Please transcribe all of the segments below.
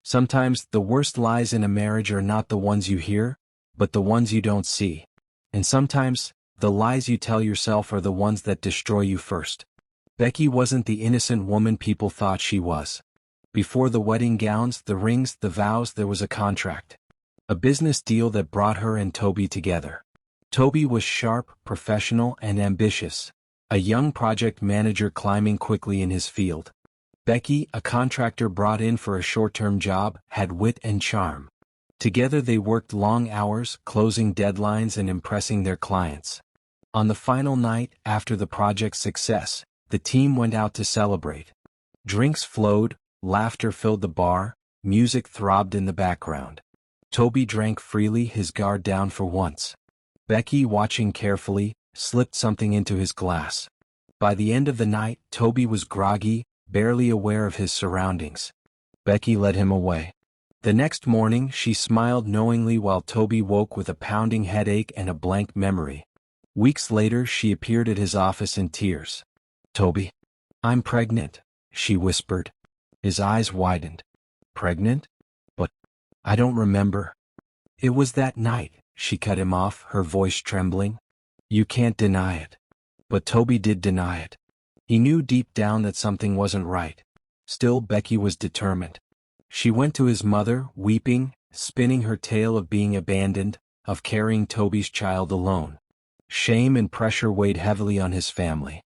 Sometimes the worst lies in a marriage are not the ones you hear, but the ones you don't see. And sometimes, the lies you tell yourself are the ones that destroy you first. Beckie wasn't the innocent woman people thought she was. Before the wedding gowns, the rings, the vows, there was a contract. A business deal that brought her and Tobi together. Tobi was sharp, professional, and ambitious, a young project manager climbing quickly in his field. Beckie, a contractor brought in for a short-term job, had wit and charm. Together they worked long hours, closing deadlines and impressing their clients. On the final night, after the project's success, the team went out to celebrate. Drinks flowed, laughter filled the bar, music throbbed in the background. Tobi drank freely, his guard down for once. Beckie, watching carefully, slipped something into his glass. By the end of the night, Tobi was groggy, barely aware of his surroundings. Beckie led him away. The next morning, she smiled knowingly while Tobi woke with a pounding headache and a blank memory. Weeks later, she appeared at his office in tears. "Tobi, I'm pregnant," she whispered. His eyes widened. "Pregnant? But I don't remember." "It was that night," she cut him off, her voice trembling. "You can't deny it." But Tobi did deny it. He knew deep down that something wasn't right. Still, Beckie was determined. She went to his mother, weeping, spinning her tale of being abandoned, of carrying Tobi's child alone. Shame and pressure weighed heavily on his family.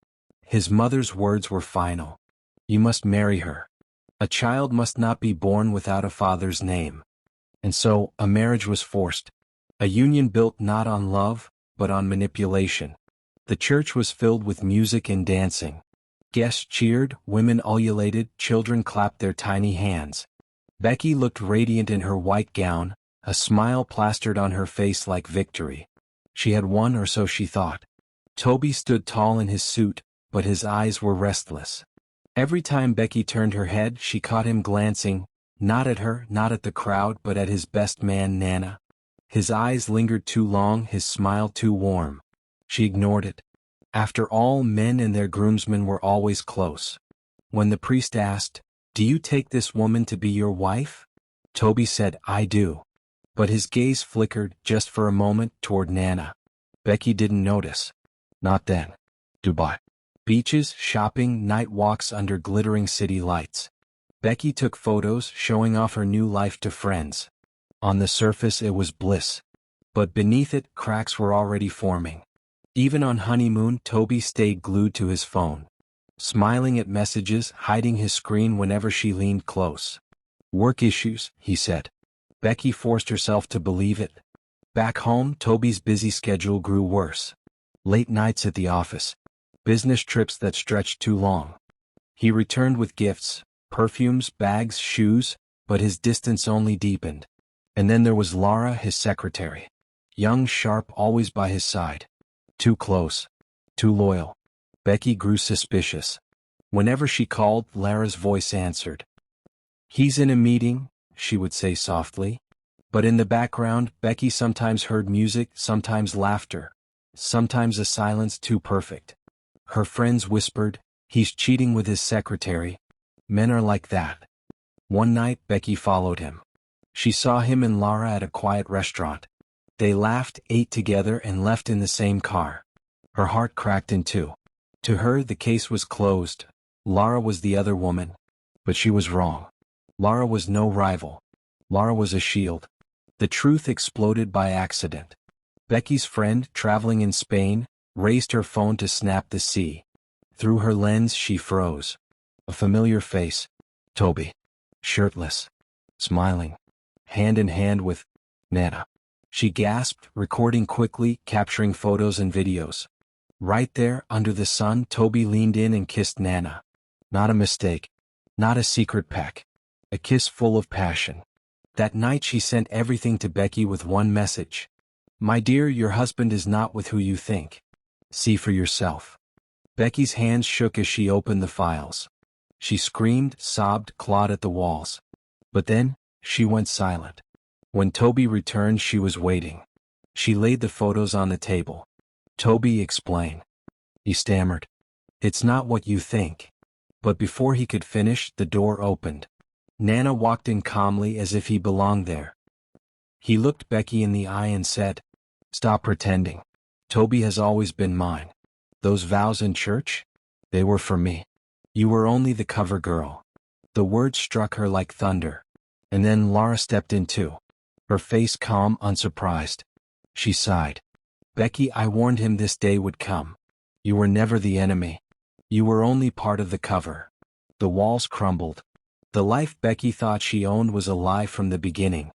His mother's words were final. "You must marry her. A child must not be born without a father's name." And so, a marriage was forced. A union built not on love, but on manipulation. The church was filled with music and dancing. Guests cheered, women ululated, children clapped their tiny hands. Beckie looked radiant in her white gown, a smile plastered on her face like victory. She had won, or so she thought. Tobi stood tall in his suit, but his eyes were restless. Every time Beckie turned her head, she caught him glancing, not at her, not at the crowd, but at his best man, Nana. His eyes lingered too long, his smile too warm. She ignored it. After all, men and their groomsmen were always close. When the priest asked, "Do you take this woman to be your wife?" Tobi said, "I do." But his gaze flickered, just for a moment, toward Nana. Beckie didn't notice. Not then. Dubai. Beaches, shopping, night walks under glittering city lights. Beckie took photos, showing off her new life to friends. On the surface it was bliss. But beneath it, cracks were already forming. Even on honeymoon, Tobi stayed glued to his phone. Smiling at messages, hiding his screen whenever she leaned close. "Work issues," he said. Beckie forced herself to believe it. Back home, Tobi's busy schedule grew worse. Late nights at the office. Business trips that stretched too long. He returned with gifts, perfumes, bags, shoes, but his distance only deepened. And then there was Lara, his secretary. Young, sharp, always by his side. Too close. Too loyal. Beckie grew suspicious. Whenever she called, Lara's voice answered. "He's in a meeting," she would say softly. But in the background, Beckie sometimes heard music, sometimes laughter, sometimes a silence too perfect. Her friends whispered, "He's cheating with his secretary." Men are like that. One night, Beckie followed him. She saw him and Lara at a quiet restaurant. They laughed, ate together, and left in the same car. Her heart cracked in two. To her, the case was closed. Lara was the other woman. But she was wrong. Lara was no rival. Lara was a shield. The truth exploded by accident. Beckie's friend, traveling in Spain, raised her phone to snap the sea. Through her lens, she froze. A familiar face. Tobi. Shirtless. Smiling. Hand in hand with Nana. She gasped, recording quickly, capturing photos and videos. Right there, under the sun, Tobi leaned in and kissed Nana. Not a mistake. Not a secret peck. A kiss full of passion. That night she sent everything to Beckie with one message. "My dear, your husband is not with who you think. See for yourself." Beckie's hands shook as she opened the files. She screamed, sobbed, clawed at the walls. But then, she went silent. When Tobi returned, she was waiting. She laid the photos on the table. "Tobi, explain." He stammered. "It's not what you think." But before he could finish, the door opened. Nana walked in calmly as if he belonged there. He looked Beckie in the eye and said, "Stop pretending. Toby has always been mine. Those vows in church? They were for me. You were only the cover girl." The words struck her like thunder. And then Laura stepped in too. Her face calm, unsurprised. She sighed. "Beckie, I warned him this day would come. You were never the enemy. You were only part of the cover." The walls crumbled. The life Beckie thought she owned was a lie from the beginning.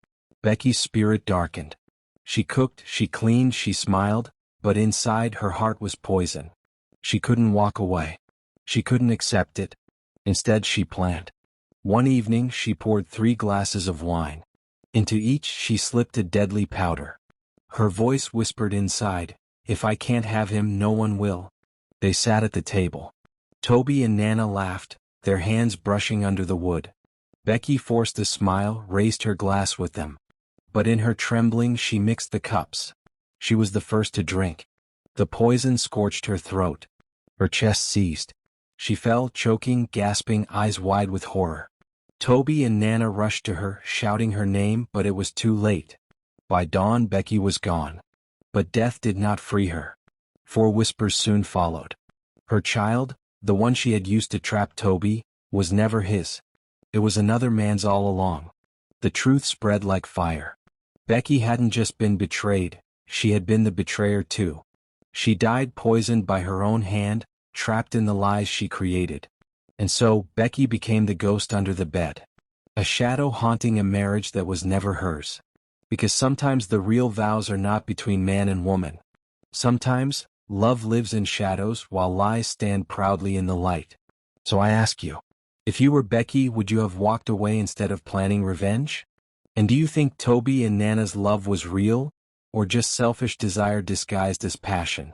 Beckie's spirit darkened. She cooked, she cleaned, she smiled, but inside her heart was poison. She couldn't walk away. She couldn't accept it. Instead she planned. One evening she poured 3 glasses of wine. Into each she slipped a deadly powder. Her voice whispered inside, "If I can't have him, no one will." They sat at the table. Toby and Nana laughed, their hands brushing under the wood. Beckie forced a smile, raised her glass with them. But in her trembling she mixed the cups. She was the first to drink. The poison scorched her throat. Her chest seized. She fell, choking, gasping, eyes wide with horror. Toby and Nana rushed to her, shouting her name, but it was too late. By dawn Beckie was gone. But death did not free her. 4 whispers soon followed. Her child, the one she had used to trap Toby, was never his. It was another man's all along. The truth spread like fire. Beckie hadn't just been betrayed, she had been the betrayer too. She died poisoned by her own hand, trapped in the lies she created. And so, Beckie became the ghost under the bed. A shadow haunting a marriage that was never hers. Because sometimes the real vows are not between man and woman. Sometimes, love lives in shadows while lies stand proudly in the light. So I ask you, if you were Beckie, would you have walked away instead of planning revenge? And do you think Toby and Nana's love was real, or just selfish desire disguised as passion?